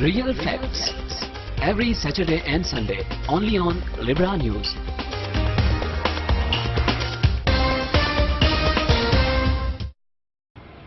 Real facts. Every Saturday and Sunday, only on Libra News.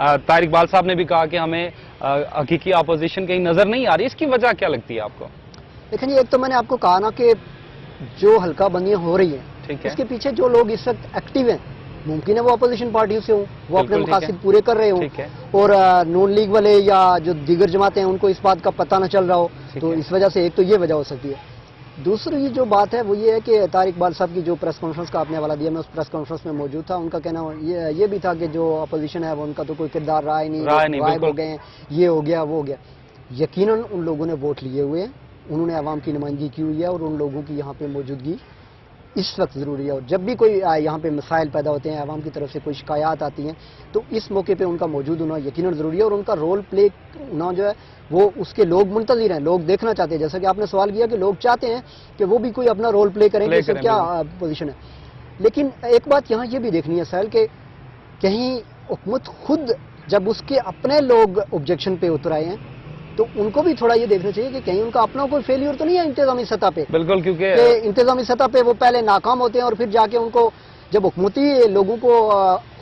Tariq Iqbal صاحب نے بھی کہا کہ ہمیں حقیقی اپوزیشن کہیں نظر نہیں آ رہی، اس کی وجہ کیا لگتی ہے آپ کو؟ دیکھیں جی، ایک تو میں نے آپ کو کہا نا کہ جو حلقہ بندیاں ہو رہی ہیں اس کے پیچھے جو لوگ اس وقت ایکٹیو ہیں، ممکن ہے وہ اپوزیشن پارٹیوں سے ہوں، وہ اپنے مقاصد پورے کر رہے ہوں، اور نون لیگ والے یا جو دیگر جماعتیں ہیں ان کو اس بات کا پتہ نہ چل رہا ہو، تو اس وجہ سے ایک تو یہ وجہ ہو سکتی ہے۔ دوسری جو بات ہے وہ یہ ہے کہ طارق اقبال صاحب کی جو پریس کانفرنس کا آپ نے حوالہ دیا، میں اس پریس کانفرنس میں موجود تھا، ان کا کہنا یہ بھی تھا کہ جو اپوزیشن ہے وہ ان کا تو کوئی کردار رہا ہی نہیں، غائب ہو گئے ہیں، یہ ہو گیا وہ ہو گیا۔ یقیناً ان لوگوں نے ووٹ لیے ہوئے ہیں، انہوں نے عوام کی نمائندگی کی ہوئی ہے، اور ان لوگوں کی یہاں پہ موجودگی اس وقت ضروری ہے، اور جب بھی کوئی یہاں پہ مسائل پیدا ہوتے ہیں، عوام کی طرف سے کوئی شکایات آتی ہیں، تو اس موقع پہ ان کا موجود ہونا یقیناً ضروری ہے، اور ان کا رول پلے ہونا جو ہے وہ اس کے لوگ منتظر ہیں، لوگ دیکھنا چاہتے ہیں، جیسا کہ آپ نے سوال کیا کہ لوگ چاہتے ہیں کہ وہ بھی کوئی اپنا رول پلے کریں کہ اس میں کیا پوزیشن ہے۔ لیکن ایک بات یہاں یہ بھی دیکھنی ہے سہیل کہ کہیں حکومت خود جب اس کے اپنے لوگ آبجیکشن پہ اتر آئے ہیں تو ان کو بھی تھوڑا یہ دیکھنا چاہیے کہ کہیں ان کا اپنا کوئی فیلیور تو نہیں ہے انتظامی سطح پہ۔ بالکل، کیونکہ انتظامی سطح پہ وہ پہلے ناکام ہوتے ہیں اور پھر جا کے ان کو جب حکومتی لوگوں کو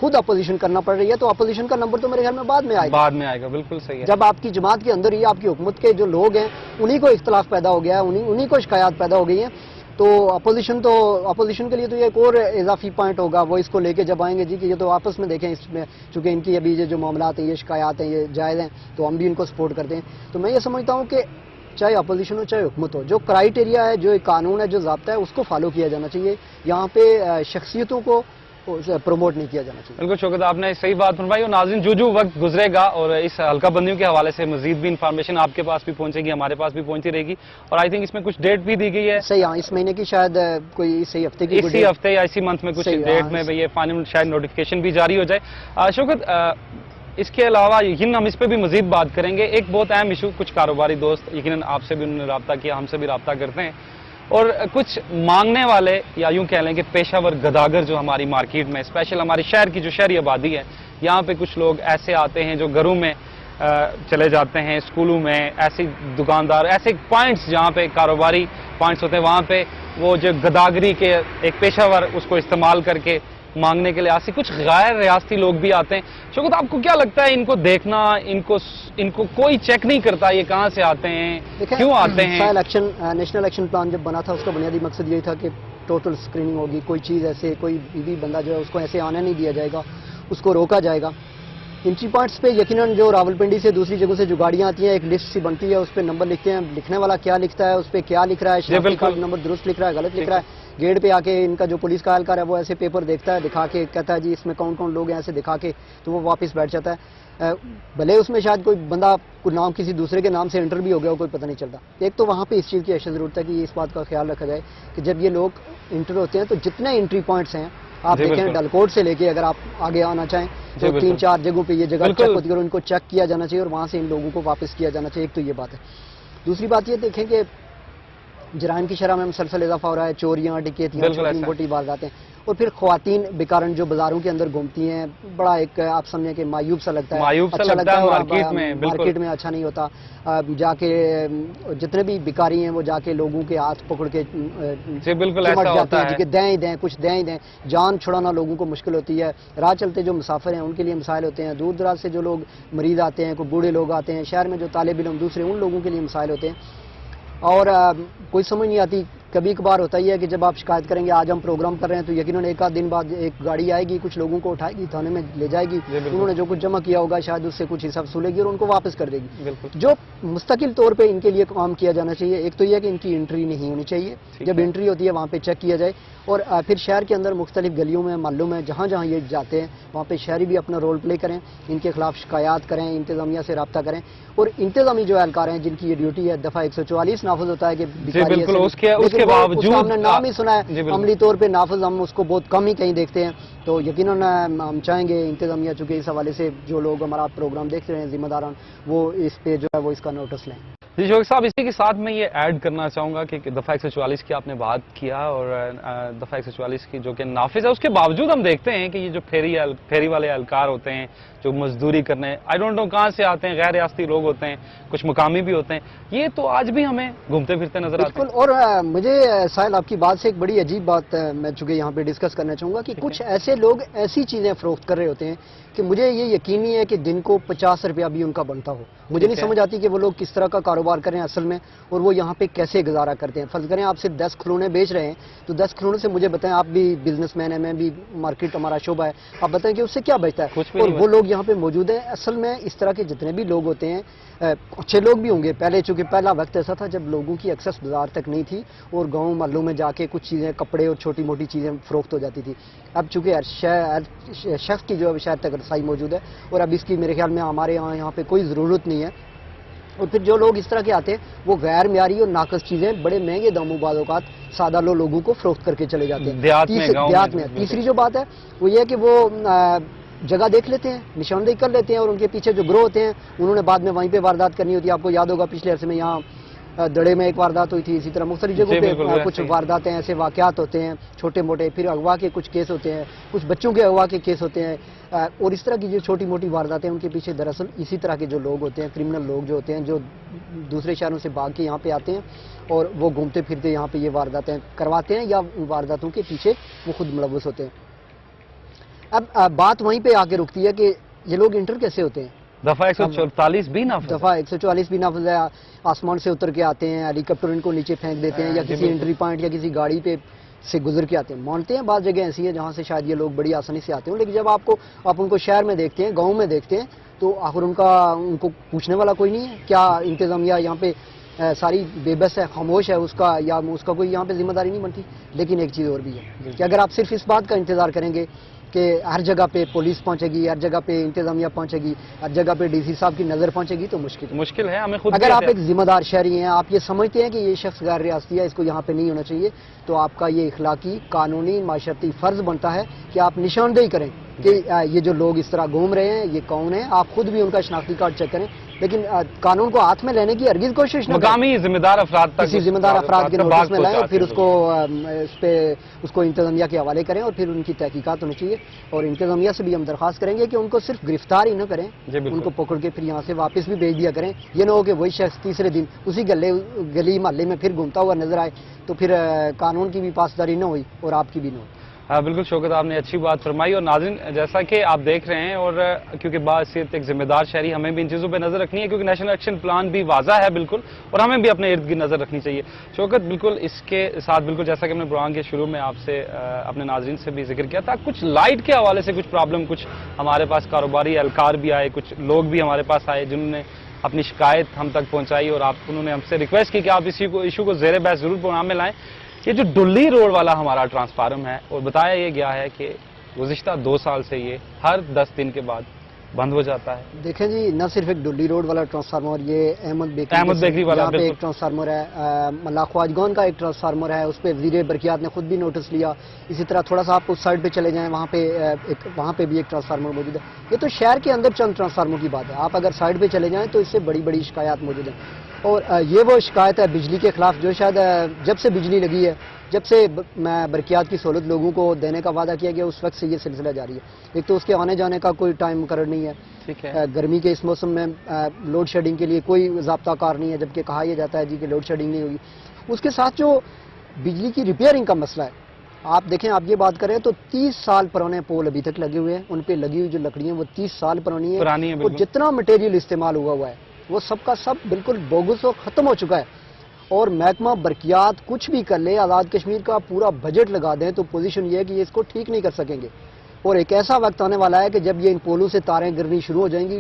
خود اپوزیشن کرنا پڑ رہی ہے تو اپوزیشن کا نمبر تو میرے خیال میں بعد میں آئے گا۔ بالکل صحیح ہے۔ جب آپ کی جماعت کے اندر ہی آپ کی حکومت کے جو لوگ ہیں انہی کو اختلاف پیدا ہو گیا ہے، انہی کو شکایات پیدا ہو گئی ہیں، تو اپوزیشن کے لیے تو یہ ایک اور اضافی پوائنٹ ہوگا، وہ اس کو لے کے جب آئیں گے جی کہ یہ تو آپس میں دیکھیں، اس میں چونکہ ان کی ابھی یہ جو معاملات ہیں، یہ شکایات ہیں، یہ جائز ہیں، تو ہم بھی ان کو سپورٹ کرتے ہیں۔ تو میں یہ سمجھتا ہوں کہ چاہے اپوزیشن ہو چاہے حکومت ہو، جو کرائیٹیریا ہے، جو قانون ہے، جو ضابطہ ہے، اس کو فالو کیا جانا چاہیے، یہاں پہ شخصیتوں کو پروموٹ نہیں کیا جانا چاہیے۔ بالکل شوکت، آپ نے صحیح بات فرمائی، اور ناظرین جو وقت گزرے گا اور اس حلقہ بندیوں کے حوالے سے مزید بھی انفارمیشن آپ کے پاس بھی پہنچے گی، ہمارے پاس بھی پہنچتی رہے گی، اور آئی تھنک اس میں کچھ ڈیٹ بھی دی گئی ہے صحیح، ہاں اس مہینے کی شاید کوئی اسی ہفتے کی اسی ہفتے یا اسی منتھ میں کچھ ڈیٹ میں یہ فائنل شاید نوٹیفیکیشن بھی جاری ہو جائے۔ شوکت، اس کے علاوہ یقیناً ہم اس پہ بھی مزید بات کریں گے، ایک بہت اہم ایشو، کچھ کاروباری دوست یقیناً آپ سے بھی انہوں نے رابطہ کیا، ہم سے بھی رابطہ کرتے ہیں، اور کچھ مانگنے والے یا یوں کہہ لیں کہ پیشہ ور گداگر جو ہماری مارکیٹ میں اسپیشل ہماری شہر کی جو شہری آبادی ہے، یہاں پہ کچھ لوگ ایسے آتے ہیں جو گھروں میں چلے جاتے ہیں، اسکولوں میں، ایسے دکاندار، ایسے پوائنٹس جہاں پہ کاروباری پوائنٹس ہوتے ہیں، وہاں پہ وہ جو گداگری کے ایک پیشہ ور اس کو استعمال کر کے مانگنے کے لیے کچھ غیر ریاستی لوگ بھی آتے ہیں۔ شوکت، آپ کو کیا لگتا ہے ان کو دیکھنا، ان کو کوئی چیک نہیں کرتا یہ کہاں سے آتے ہیں، کیوں آتے ہیں؟ نیشنل ایکشن پلان جب بنا تھا اس کا بنیادی مقصد یہی تھا کہ ٹوٹل اسکریننگ ہوگی، کوئی چیز ایسے کوئی بھی بندہ جو ہے اس کو ایسے آنے نہیں دیا جائے گا، اس کو روکا جائے گا۔ انٹری پوائنٹس پہ یقیناً جو راولپنڈی سے دوسری جگہوں سے جو گاڑیاں آتی ہیں ایک لسٹ سی بنتی ہے، اس پہ نمبر لکھتے ہیں، لکھنے والا کیا لکھتا ہے، اس پہ کیا لکھ رہا ہے، شناختی کارڈ نمبر درست لکھ رہا ہے، غلط لکھ رہا ہے، گیٹ پہ آ کے ان کا جو پولیس کا اہلکار ہے وہ ایسے پیپر دیکھتا ہے، دکھا کے کہتا ہے جی اس میں کون کون لوگ ہیں، ایسے دکھا کے تو وہ واپس بیٹھ جاتا ہے، بھلے اس میں شاید کوئی بندہ کوئی نام کسی دوسرے کے نام سے انٹر بھی ہو گیا ہو، کوئی پتہ نہیں چلتا۔ ایک تو وہاں پہ اس چیز کی اشد ضرورت ہے کہ اس بات کا خیال رکھا جائے کہ جب یہ لوگ انٹر ہوتے ہیں تو جتنے انٹری پوائنٹس ہیں آپ دیکھیں ڈلکوٹ سے لے کے اگر آپ آگے آنا چاہیں تو 3-4 جگہوں پہ یہ جگہ چیک ہوتی ہے اور ان کو چیک کیا جانا چاہیے اور وہاں سے ان لوگوں کو واپس کیا جانا چاہیے۔ ایک تو یہ بات ہے۔ دوسری بات یہ دیکھیں کہ جرائم کی شرح میں مسلسل اضافہ ہو رہا ہے، چوریاں، ڈکیتیاں، چھوٹی موٹی وارداتیں، اور پھر خواتین بیکارن جو بازاروں کے اندر گھومتی ہیں، بڑا ایک آپ سمجھیں کہ مایوب سا لگتا ہے، اچھا لگتا ہے، مارکیٹ میں اچھا نہیں ہوتا، جا کے جتنے بھی بیکاری ہیں وہ جا کے لوگوں کے ہاتھ پکڑ کے چمٹ جاتے ہیں کہ دیں ہی دیں، کچھ دیں ہی دیں، جان چھڑانا لوگوں کو مشکل ہوتی ہے، راہ چلتے جو مسافر ہیں ان کے لیے مسائل ہوتے ہیں، دور دراز سے جو لوگ مریض آتے ہیں، کوئی بوڑھے لوگ آتے ہیں، شہر میں جو طالب علم دوسرے ان لوگوں کے لیے مسائل ہوتے ہیں، اور کوئی سمجھ نہیں آتی۔ کبھی کبھار ہوتا ہی ہے کہ جب آپ شکایت کریں گے آج ہم پروگرام کر رہے ہیں تو یقیناً ایک آدھ دن بعد ایک گاڑی آئے گی، کچھ لوگوں کو اٹھائے گی، تھانے میں لے جائے گی، انہوں نے جو کچھ جمع کیا ہوگا شاید اس سے کچھ حساب وصولے گی اور ان کو واپس کر دے گی۔ جو مستقل طور پہ ان کے لیے کام کیا جانا چاہیے، ایک تو یہ کہ ان کی انٹری نہیں ہونی چاہیے، جب انٹری ہوتی ہے وہاں پہ چیک کیا جائے، اور پھر شہر کے اندر مختلف گلیوں میں، محلوں میں، جہاں جہاں یہ جاتے ہیں وہاں پہ شہری بھی اپنا رول پلے کریں، ان کے خلاف شکایات کریں، انتظامیہ سے رابطہ کریں، اور انتظامی جو اہلکار ہیں جن کی یہ ڈیوٹی ہے، دفعہ 144 نافذ ہوتا ہے کہ اس کے باوجود ہم نے نام ہی سنا ہے، عملی طور پہ نافذ ہم اس کو بہت کم ہی کہیں دیکھتے ہیں، تو یقیناً ہم چاہیں گے انتظامیہ چونکہ اس حوالے سے جو لوگ ہمارا پروگرام دیکھ رہے ہیں ذمہ داران، وہ اس پہ جو ہے وہ اس کا نوٹس لیں۔ جی شوکت صاحب، اسی کے ساتھ میں یہ ایڈ کرنا چاہوں گا کہ دفعہ 144 کی آپ نے بات کیا، اور دفعہ 144 کی جو کہ نافذ ہے، اس کے باوجود ہم دیکھتے ہیں کہ یہ جو پھیری والے اہلکار ہوتے ہیں جو مزدوری کرنے آئی ڈونٹ نو کہاں سے آتے ہیں، غیر ریاستی لوگ ہوتے ہیں، کچھ مقامی بھی ہوتے ہیں، یہ تو آج بھی ہمیں گھومتے پھرتے نظر آتے ہیں۔ بالکل، اور مجھے مجھے ساحل آپ کی بات سے ایک بڑی عجیب بات میں چونکہ یہاں پہ ڈسکس کرنا چاہوں گا کہ کچھ ایسے لوگ ایسی چیزیں فروخت کر رہے ہوتے ہیں کہ مجھے یہ یقین نہیں ہے کہ دن کو 50 روپیہ بھی ان کا بنتا ہو. مجھے نہیں سمجھ آتی کہ وہ لوگ کس طرح کا کاروبار کریں اصل میں, اور وہ یہاں پہ کیسے گزارا کرتے ہیں. فرض کریں آپ صرف 10 کھلونے بیچ رہے ہیں, تو 10 کھلونے سے مجھے بتائیں, آپ بھی بزنس مین ہیں, میں بھی مارکیٹ ہمارا شعبہ ہے, آپ بتائیں کہ اس سے کیا بچتا ہے. اور وہ لوگ یہاں پہ موجود ہیں. اصل میں اس طرح کے جتنے بھی لوگ ہوتے ہیں, اچھے لوگ بھی ہوں گے. پہلے چونکہ پہلا وقت ایسا تھا جب لوگوں کی ایکسس بازار تک نہیں تھی, اور گاؤں محلوں میں جا کے کچھ چیزیں, کپڑے اور چھوٹی موٹی چیزیں فروخت ہو جاتی تھی. اب چونکہ ہر شخص کی جو ہے شاید تک رسائی موجود ہے, اور اب اس کی میرے خیال میں ہمارے یہاں پہ کوئی ضرورت نہیں ہے. اور پھر جو لوگ اس طرح کے آتے ہیں وہ غیر معیاری اور ناقص چیزیں بڑے مہنگے داموں بعض اوقات سادہ لوگوں کو فروخت کر کے چلے جاتے ہیں دیہات میں. تیسری جو بات ہے وہ یہ ہے کہ وہ جگہ دیکھ لیتے ہیں, نشاندہی کر لیتے ہیں, اور ان کے پیچھے جو گروہ ہوتے ہیں انہوں نے بعد میں وہیں پہ واردات کرنی ہوتی ہے. آپ کو یاد ہوگا پچھلے عرصے میں یہاں دڑے میں ایک واردات ہوئی تھی, اسی طرح مختلف جگہوں پہ کچھ وارداتیں, ایسے واقعات ہوتے ہیں چھوٹے موٹے. پھر اغوا کے کچھ کیس ہوتے ہیں, کچھ بچوں کے اغوا کے کیس ہوتے ہیں, اور اس طرح کی جو چھوٹی موٹی وارداتیں ان کے پیچھے دراصل اسی طرح کے جو لوگ ہوتے ہیں, کرمنل لوگ جو ہوتے ہیں, جو دوسرے شہروں سے بھاگ کے یہاں پہ آتے ہیں اور وہ گھومتے پھرتے یہاں پہ یہ وارداتیں کرواتے ہیں, یا ان وارداتوں کے پیچھے وہ خود ملوث ہوتے ہیں. اب بات وہیں پہ آ کے رکتی ہے کہ یہ لوگ انٹر کیسے ہوتے ہیں. دفعہ 144 بھی نافذ, دفعہ 144 بھی نافذ ہے. آسمان سے اتر کے آتے ہیں, ہیلی کاپٹر ان کو نیچے پھینک دیتے ہیں, یا کسی انٹری پوائنٹ یا کسی گاڑی پہ سے گزر کے آتے ہیں. مانتے ہیں بعض جگہ ایسی ہیں جہاں سے شاید یہ لوگ بڑی آسانی سے آتے ہیں, لیکن جب آپ ان کو شہر میں دیکھتے ہیں, گاؤں میں دیکھتے ہیں, تو آخر ان کو پوچھنے والا کوئی نہیں ہے. کیا انتظامیہ یہاں پہ ساری بے بس ہے, خاموش ہے, اس کا کوئی یہاں پہ ذمہ داری نہیں بنتی. لیکن ایک چیز اور بھی ہے کہ اگر آپ صرف اس بات کا انتظار کریں گے کہ ہر جگہ پہ پولیس پہنچے گی, ہر جگہ پہ انتظامیہ پہنچے گی, ہر جگہ پہ ڈی سی صاحب کی نظر پہنچے گی, تو مشکل ہے. ہمیں خود اگر آپ ایک ذمہ دار شہری ہیں, آپ یہ سمجھتے ہیں کہ یہ شخص غیر ریاستی ہے, اس کو یہاں پہ نہیں ہونا چاہیے, تو آپ کا یہ اخلاقی, قانونی, معاشرتی فرض بنتا ہے کہ آپ نشاندہی کریں کہ یہ جو لوگ اس طرح گھوم رہے ہیں یہ کون ہیں. آپ خود بھی ان کا شناختی کارڈ چیک کریں, لیکن قانون کو ہاتھ میں لینے کی ہرگز کوشش نہ کریں. مقامی ذمہ دار افراد تک, کسی ذمہ دار افراد کے نوٹس میں لائیں, اور پھر اس کو انتظامیہ کے حوالے کریں, اور پھر ان کی تحقیقات ہونی چاہیے. اور انتظامیہ سے بھی ہم درخواست کریں گے کہ ان کو صرف گرفتار ہی نہ کریں, ان کو پکڑ کے پھر یہاں سے واپس بھی بھیج دیا کریں. یہ نہ ہو کہ وہی شخص تیسرے دن اسی گلی محلے میں پھر گھومتا ہوا نظر آئے, تو پھر قانون کی بھی پاسداری نہ ہوئی اور آپ کی بھی نہ ہوئی. بالکل شوکت, آپ نے اچھی بات فرمائی. اور ناظرین, جیسا کہ آپ دیکھ رہے ہیں, اور کیونکہ باحثیت ایک ذمہ دار شہری ہمیں بھی ان چیزوں پہ نظر رکھنی ہے, کیونکہ نیشنل ایکشن پلان بھی واضح ہے بالکل, اور ہمیں بھی اپنے ارد گرد نظر رکھنی چاہیے. شوکت, بالکل اس کے ساتھ, بالکل جیسا کہ ہم نے پروگرام کے شروع میں آپ سے اپنے ناظرین سے بھی ذکر کیا تھا, کچھ لائٹ کے حوالے سے کچھ پرابلم, کچھ ہمارے پاس کاروباری اہلکار بھی آئے, کچھ لوگ بھی ہمارے پاس آئے جنہوں نے اپنی شکایت ہم تک پہنچائی, اور انہوں نے ہم سے ریکویسٹ کی کہ آپ اس ایشو کو زیر بحث ضرور پروگرام میں لائیں. یہ جو ڈلی روڈ والا ہمارا ٹرانسفارم ہے, اور بتایا یہ گیا ہے کہ گزشتہ 2 سال سے یہ ہر 10 دن کے بعد بند ہو جاتا ہے. دیکھیں جی, نہ صرف ایک ڈلی روڈ والا ٹرانسفارمر, یہ احمد بیکری والا یہاں پہ ایک ٹرانسفارمر ہے, ملا خواجگان کا ایک ٹرانسفارمر ہے, اس پہ وزیر برقیات نے خود بھی نوٹس لیا. اسی طرح تھوڑا سا آپ اس سائڈ پہ چلے جائیں, وہاں پہ بھی ایک ٹرانسفارمر موجود ہے. یہ تو شہر کے اندر چند ٹرانسفارمر کی بات ہے, آپ اگر سائڈ پہ چلے جائیں تو اس سے بڑی بڑی شکایات موجود ہیں. اور یہ وہ شکایت ہے بجلی کے خلاف جو شاید جب سے بجلی لگی ہے, جب سے برقیات کی سہولت لوگوں کو دینے کا وعدہ کیا گیا, اس وقت سے یہ سلسلہ جاری ہے. ایک تو اس کے آنے جانے کا کوئی ٹائم مقرر نہیں ہے, گرمی کے اس موسم میں لوڈ شیڈنگ کے لیے کوئی ضابطہ کار نہیں ہے, جبکہ کہا یہ جاتا ہے جی کہ لوڈ شیڈنگ نہیں ہوگی. اس کے ساتھ جو بجلی کی ریپیئرنگ کا مسئلہ ہے, آپ دیکھیں, آپ یہ بات کریں تو 30 سال پرانے پول ابھی تک لگے ہوئے ہیں, ان پہ لگی ہوئی جو لکڑیاں وہ 30 سال پرانی ہیں, اور جتنا مٹیریل استعمال ہوا ہے وہ سب کا سب بالکل بوگس اور ختم ہو چکا ہے. اور محکمہ برقیات کچھ بھی کر لے, آزاد کشمیر کا پورا بجٹ لگا دیں, تو پوزیشن یہ ہے کہ یہ اس کو ٹھیک نہیں کر سکیں گے. اور ایک ایسا وقت آنے والا ہے کہ جب یہ ان پولوں سے تاریں گرنی شروع ہو جائیں گی,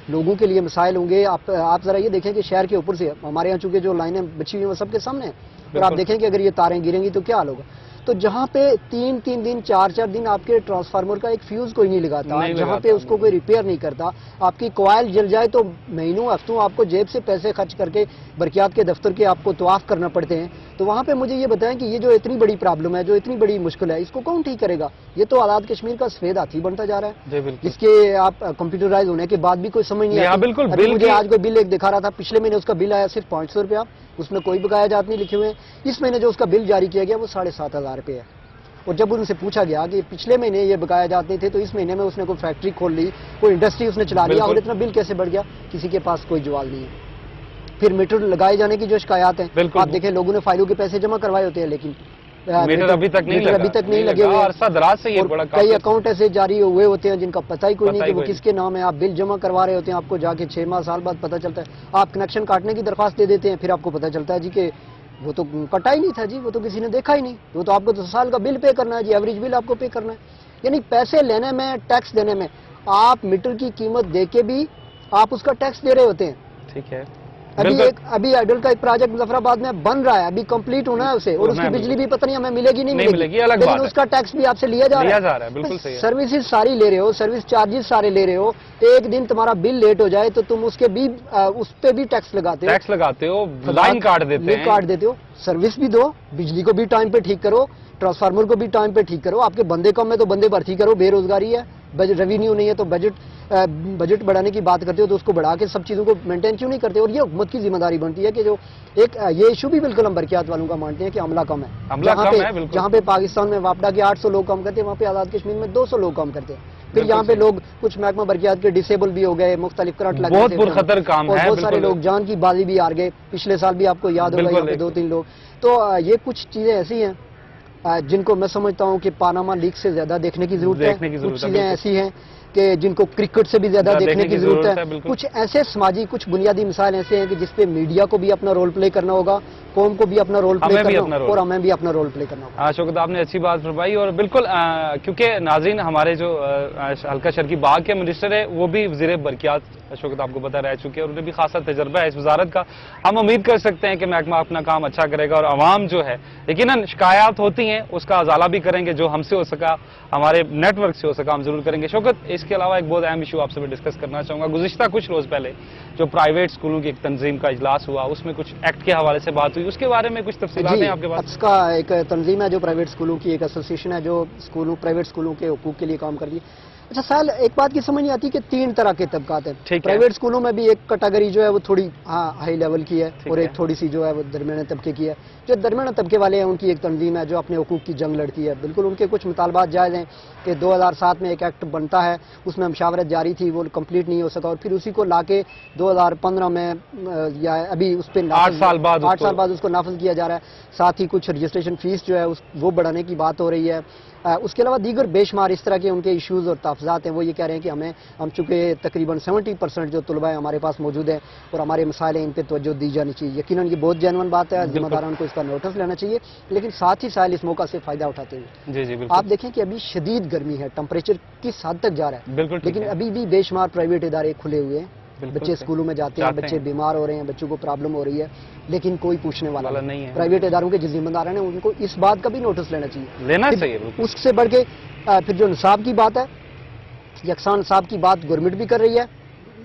لوگوں کے لیے مسائل ہوں گے. آپ ذرا یہ دیکھیں کہ شہر کے اوپر سے ہمارے یہاں چونکہ جو لائنیں بچی ہوئی ہیں وہ سب کے سامنے ہیں, اور آپ دیکھیں کہ اگر یہ تاریں گریں گی تو کیا حال ہوگا. تو جہاں پہ 3 دن 4 دن آپ کے ٹرانسفارمر کا ایک فیوز کوئی نہیں لگاتا, جہاں پہ اس کو کوئی ریپیئر نہیں کرتا, آپ کی کوائل جل جائے تو مہینوں ہفتوں آپ کو جیب سے پیسے خرچ کر کے برقیات کے دفتر کے آپ کو طواف کرنا پڑتے ہیں. تو وہاں پہ مجھے یہ بتائیں کہ یہ جو اتنی بڑی پرابلم ہے, جو اتنی بڑی مشکل ہے, اس کو کون ٹھیک کرے گا؟ یہ تو آزاد کشمیر کا سفید ہاتھی بنتا جا رہا ہے, جس کے آپ کمپیوٹرائز ہونے کے بعد بھی کوئی سمجھ نہیں آتی. مجھے آج کوئی بل ایک دکھا رہا تھا, پچھلے مہینے اس کا بل آیا صرف 500 روپیہ, اس میں کوئی بقایا جات نہیں لکھے ہوئے ہیں. اس مہینے جو اس کا بل جاری کیا گیا وہ 7,500 روپے ہے. اور جب ان سے پوچھا گیا کہ پچھلے مہینے یہ بقایا جات نہیں تھے, تو اس مہینے میں اس نے کوئی فیکٹری کھول لی, کوئی انڈسٹری اس نے چلا لیا, اور اتنا بل کیسے بڑھ گیا, کسی کے پاس کوئی جواب نہیں ہے. پھر میٹر لگائے جانے کی جو شکایات ہیں بالکل آپ دیکھیں لوگوں نے فائلوں کے پیسے جمع کروائے ہوتے ہیں لیکن میٹر ابھی تک نہیں لگے ہوئے ہیں. کئی اکاؤنٹ ایسے جاری ہوئے ہوتے ہیں جن کا پتہ ہی کوئی نہیں کہ وہ کس کے نام ہے. آپ بل جمع کروا رہے ہوتے ہیں آپ کو جا کے 6 ماہ سال بعد پتہ چلتا ہے. آپ کنیکشن کاٹنے کی درخواست دے دیتے ہیں پھر آپ کو پتہ چلتا ہے جی کہ وہ تو کٹا ہی نہیں تھا جی, وہ تو کسی نے دیکھا ہی نہیں, وہ تو آپ کو 10 سال کا بل پے کرنا ہے جی, ایوریج بل آپ کو پے کرنا ہے. یعنی پیسے لینے میں, ٹیکس دینے میں, آپ میٹر کی قیمت دے کے بھی آپ اس کا ٹیکس دے رہے ہوتے ہیں. ٹھیک ہے. ابھی ایڈل کا ایک پروجیکٹ مظفر آباد میں بن رہا ہے, ابھی کمپلیٹ ہونا ہے اسے, اور اس کی بجلی بھی پتہ نہیں ہمیں ملے گی نہیں ملے گی, لیکن اس کا ٹیکس بھی آپ سے لیا جا رہا ہے. بالکل صحیح ہے. سروسز ساری لے رہے ہو, سروس چارجز سارے لے رہے ہو, ایک دن تمہارا بل لیٹ ہو جائے تو تم اس پہ بھی ٹیکس لگاتے ہو, لائن کاٹ دیتے ہو. سروس بھی دو, بجلی کو بھی ٹائم پہ ٹھیک کرو, ٹرانسفارمر کو بھی ٹائم پہ ٹھیک کرو. آپ کے بندے کم ہے تو بندے بھرتی کرو, بے روزگاری ہے, ریونیو نہیں ہے تو بجٹ بڑھانے کی بات کرتے ہو تو اس کو بڑھا کے سب چیزوں کو مینٹین کیوں نہیں کرتے. اور یہ حکومت کی ذمہ داری بنتی ہے کہ جو ایک یہ ایشو بھی بالکل ہم برقیات والوں کا مانتے ہیں کہ عملہ کم ہے. جہاں پہ پاکستان میں واپڈا کے 800 لوگ کام کرتے ہیں, وہاں پہ آزاد کشمیر میں 200 لوگ کام کرتے ہیں. پھر یہاں پہ لوگ کچھ محکمہ برقیات کے ڈسیبل بھی ہو گئے, مختلف کرنٹ لگ گئے, بہت پرخطر کام ہے, بہت سارے لوگ جان کی بازی بھی ہار گئے. پچھلے سال بھی آپ کو یاد ہوگا یہاں پہ 2-3 لوگ. تو یہ کچھ چیزیں ایسی ہیں جن کو میں سمجھتا ہوں کہ پاناما لیک سے زیادہ دیکھنے کی ضرورت ہے. کچھ چیزیں ایسی ہیں کہ جن کو کرکٹ سے بھی زیادہ دیکھنے کی ضرورت ہے. کچھ ایسے سماجی, کچھ بنیادی مسائل ایسے ہیں کہ جس پہ میڈیا کو بھی اپنا رول پلے کرنا ہوگا, قوم کو بھی اپنا رول پلے کرنا ہوگا, اور ہمیں بھی اپنا رول پلے کرنا ہوگا. ہاں شوکت, آپ نے اچھی بات فرمائی. اور بالکل کیونکہ ناظرین ہمارے جو حلقہ شرقی باغ کے منسٹر ہے وہ بھی وزیر برقیات شوکت آپ کو پتہ رہ چکے ہیں, اور انہیں بھی خاصا تجربہ ہے اس وزارت کا. ہم امید کر سکتے ہیں کہ محکمہ اپنا کام اچھا کرے گا, اور عوام جو ہے یقیناً شکایات ہوتی ہیں اس کا ازالہ بھی کریں گے, جو ہم سے ہو سکا, ہمارے نیٹ ورک سے ہو سکا, ہم ضرور کریں گے. شوکت, اس کے علاوہ ایک بہت اہم ایشو آپ سے میں ڈسکس کرنا چاہوں گا. گزشتہ کچھ روز پہلے جو پرائیویٹ اسکولوں کی ایک تنظیم کا اجلاس ہوا, اس میں کچھ ایکٹ کے حوالے سے بات ہوئی, اس کے بارے میں کچھ تفصیلات ہیں آپ کے پاس؟ اس کا ایک تنظیم ہے جو پرائیویٹ اسکولوں کی, ایک ایسوسیشن ہے جو پرائیویٹ اسکولوں کے حقوق کے لیے کام کر رہی ہے. اچھا سہل, ایک بات کی سمجھ نہیں آتی کہ 3 طرح کے طبقات ہیں. پرائیویٹ اسکولوں میں بھی ایک کیٹیگری جو ہے وہ تھوڑی ہائی لیول کی ہے, اور ایک تھوڑی سی جو ہے وہ درمیانے طبقے کی ہے. جو درمیانے طبقے والے ہیں ان کی ایک تنظیم ہے جو اپنے حقوق کی جنگ لڑتی ہے. بالکل ان کے کچھ مطالبات جائز ہیں کہ 2007 میں ایک ایکٹ بنتا ہے, اس میں مشاورت جاری تھی, وہ کمپلیٹ نہیں ہو سکا, اور پھر اسی کو لا کے 2015 میں یا ابھی اس پہ 8 سال بعد اس کو نافذ کیا جا رہا ہے. ساتھ ہی کچھ رجسٹریشن فیس جو ہے وہ بڑھانے کی بات ہو رہی ہے. اس کے علاوہ دیگر بے شمار اس طرح کے ان کے ایشوز اور تحفظات ہیں. وہ یہ کہہ رہے ہیں کہ ہم چونکہ تقریباً 70% جو طلباء ہیں ہمارے پاس موجود ہیں اور ہمارے مسائل ہیں, ان پہ توجہ دی جانی چاہیے. یقیناً یہ بہت جینون بات ہے, ذمہ داران کو اس کا نوٹس لینا چاہیے, لیکن ساتھ ہی سائل اس موقع سے فائدہ اٹھاتے ہوئے آپ دیکھیں کہ ابھی شدید گرمی ہے, ٹمپریچر کس حد تک جا رہا ہے, لیکن ابھی بھی بے شمار پرائیویٹ ادارے کھلے ہوئے ہیں. بچے اسکولوں میں جاتے ہیں, بچے بیمار ہو رہے ہیں, بچوں کو پرابلم ہو رہی ہے, لیکن کوئی پوچھنے والا نہیں ہے. پرائیویٹ اداروں کے جو ذمہ دار ہیں ان کو اس بات کا بھی نوٹس لینا چاہیے. اس سے بڑھ کے پھر جو نصاب کی بات ہے, یکساں نصاب کی بات گورنمنٹ بھی کر رہی ہے,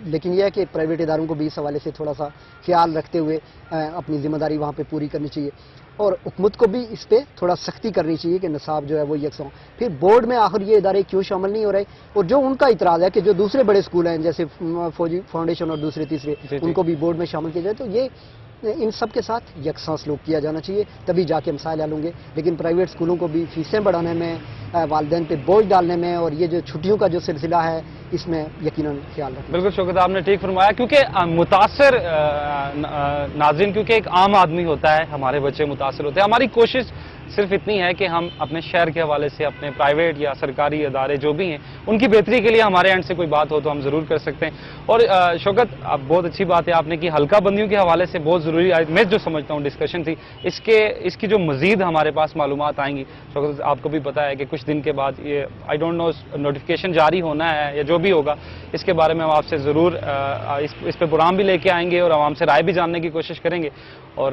لیکن یہ ہے کہ پرائیویٹ اداروں کو بھی اس حوالے سے تھوڑا سا خیال رکھتے ہوئے اپنی ذمہ داری وہاں پہ پوری کرنی چاہیے, اور حکومت کو بھی اس پہ تھوڑا سختی کرنی چاہیے کہ نصاب جو ہے وہ یکساں. پھر بورڈ میں آخر یہ ادارے کیوں شامل نہیں ہو رہے, اور جو ان کا اعتراض ہے کہ جو دوسرے بڑے اسکول ہیں جیسے فوجی فاؤنڈیشن اور دوسرے تیسرے, ان کو بھی بورڈ میں شامل کیا جائے, تو یہ ان سب کے ساتھ یکساں سلوک کیا جانا چاہیے, تبھی جا کے مسائل حل ہوں گے. لیکن پرائیویٹ اسکولوں کو بھی فیسیں بڑھانے میں, والدین پہ بوجھ ڈالنے میں, اور یہ جو چھٹیوں کا جو سلسلہ ہے اس میں یقیناً خیال رکھیں. بالکل شوکت, آپ نے ٹھیک فرمایا, کیونکہ متاثر ناظرین کیونکہ ایک عام آدمی ہوتا ہے, ہمارے بچے متاثر ہوتے ہیں. ہماری کوشش صرف اتنی ہے کہ ہم اپنے شہر کے حوالے سے اپنے پرائیویٹ یا سرکاری ادارے جو بھی ہیں ان کی بہتری کے لیے ہمارے اینڈ سے کوئی بات ہو تو ہم ضرور کر سکتے ہیں. اور شوکت, اب بہت اچھی بات ہے آپ نے کی, حلقہ بندیوں کے حوالے سے بہت ضروری میں جو سمجھتا ہوں ڈسکشن تھی, اس کی جو مزید ہمارے پاس معلومات آئیں گی. شوکت, آپ کو بھی پتہ ہے کہ کچھ دن کے بعد یہ آئی ڈونٹ نو نوٹیفیکیشن جاری ہونا ہے یا جو بھی ہوگا, اس کے بارے میں ہم آپ سے ضرور اس پہ پروگرام بھی لے کے آئیں گے اور عوام سے رائے بھی جاننے کی کوشش کریں گے. اور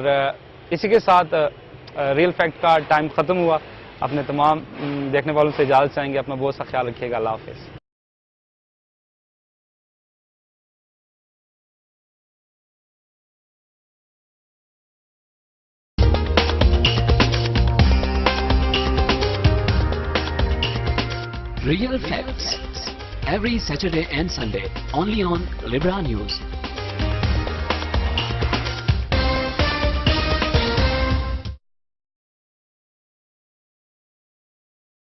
اسی کے ساتھ ریئل فیکٹ کا ٹائم ختم ہوا. اپنے تمام دیکھنے والوں سے اجازت چاہیں گے. اپنا بہت سا خیال رکھیے گا. اللہ حافظ. Real facts every Saturday and Sunday only on Libra News.